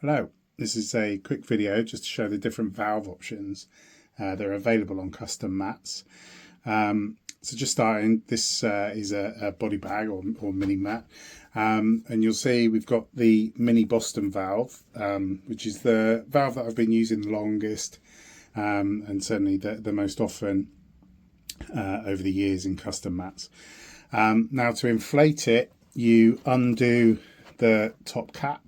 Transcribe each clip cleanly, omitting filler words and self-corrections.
Hello, this is a quick video just to show the different valve options that are available on custom mats. So just starting, this is a body bag or mini mat, and you'll see we've got the mini Boston valve, which is the valve that I've been using the longest and certainly the most often over the years in custom mats. Now to inflate it, you undo the top cap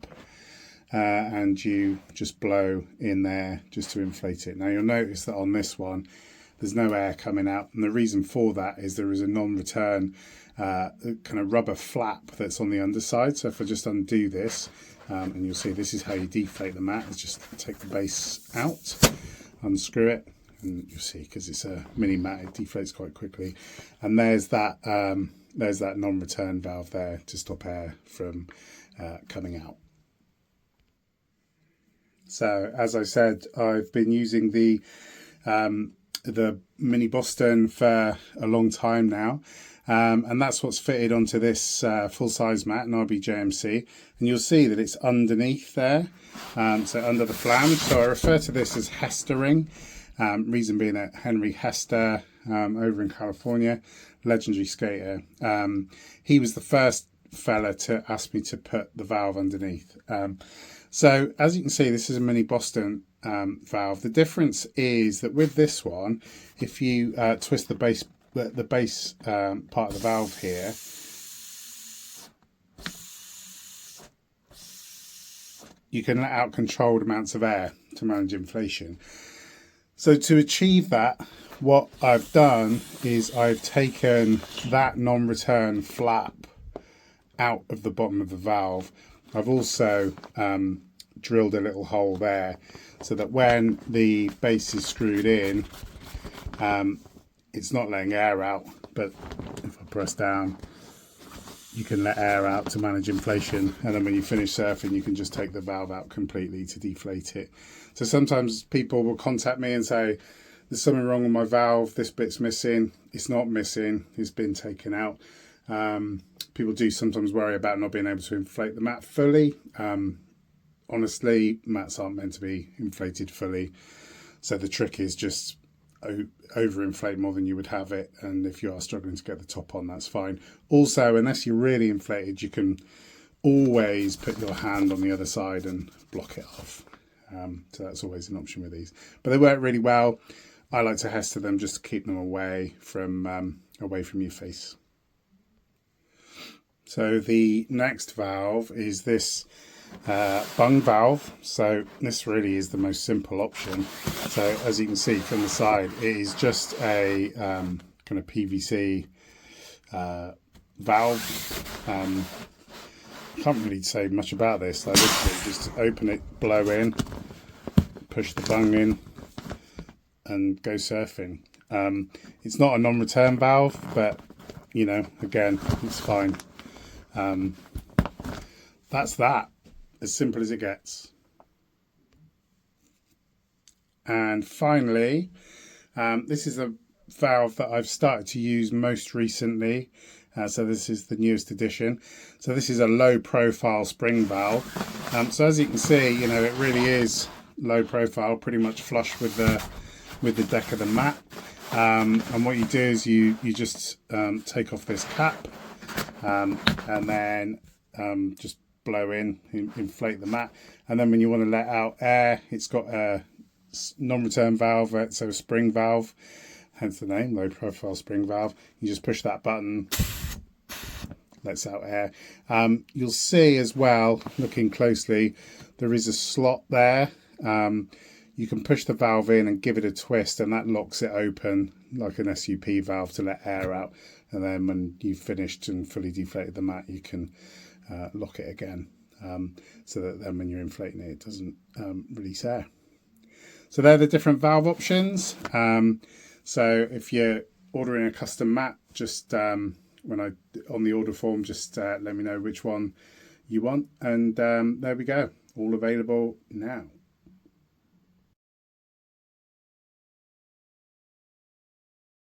and you just blow in there just to inflate it. Now you'll notice that on this one there's no air coming out, and the reason for that is there is a non-return kind of rubber flap that's on the underside. So if I just undo this, and you'll see this is how you deflate the mat, is just take the base out, unscrew it, and you'll see, because it's a mini mat, it deflates quite quickly. And there's that non-return valve there to stop air from coming out. So as I said, I've been using the mini Boston for a long time now, and that's what's fitted onto this full-size mat, an RBJMC, and you'll see that it's underneath there, so under the flange. So I refer to this as Hestering, reason being that Henry Hester over in California, legendary skater, he was the first fella to ask me to put the valve underneath. So as you can see, this is a mini Boston valve. The difference is that with this one, if you twist the base part of the valve here, you can let out controlled amounts of air to manage inflation. So to achieve that, what I've done is I've taken that non-return flap out of the bottom of the valve. I've also drilled a little hole there so that when the base is screwed in, it's not letting air out, but if I press down, you can let air out to manage inflation, and then when you finish surfing, you can just take the valve out completely to deflate it. So sometimes people will contact me and say, there's something wrong with my valve, this bit's missing. It's not missing, it's been taken out. People do sometimes worry about not being able to inflate the mat fully. Honestly, mats aren't meant to be inflated fully. So the trick is just overinflate more than you would have it. And if you are struggling to get the top on, that's fine. Also, unless you're really inflated, you can always put your hand on the other side and block it off. So that's always an option with these. But they work really well. I like to Hester them just to keep them away from your face. So the next valve is this bung valve. So this really is the most simple option. So as you can see from the side, it is just a kind of PVC valve. Can't really say much about this. Like literally just open it, blow in, push the bung in, and go surfing. It's not a non-return valve, but you know, again, it's fine. That's that, as simple as it gets. And finally, this is a valve that I've started to use most recently. So this is the newest edition. So this is a low profile spring valve. So as you can see, you know, it really is low profile, pretty much flush with the deck of the mat. And what you do is you just take off this cap, and then just blow in, inflate the mat, and then when you want to let out air, it's got a non-return valve, so a spring valve, hence the name, low profile spring valve. You just push that button, lets out air. You'll see as well, looking closely, there is a slot there. You can push the valve in and give it a twist, and that locks it open like an SUP valve to let air out. And then when you've finished and fully deflated the mat, you can lock it again, so that then when you're inflating it, it doesn't release air. So they're the different valve options. So if you're ordering a custom mat, just on the order form, just let me know which one you want, and there we go, all available now.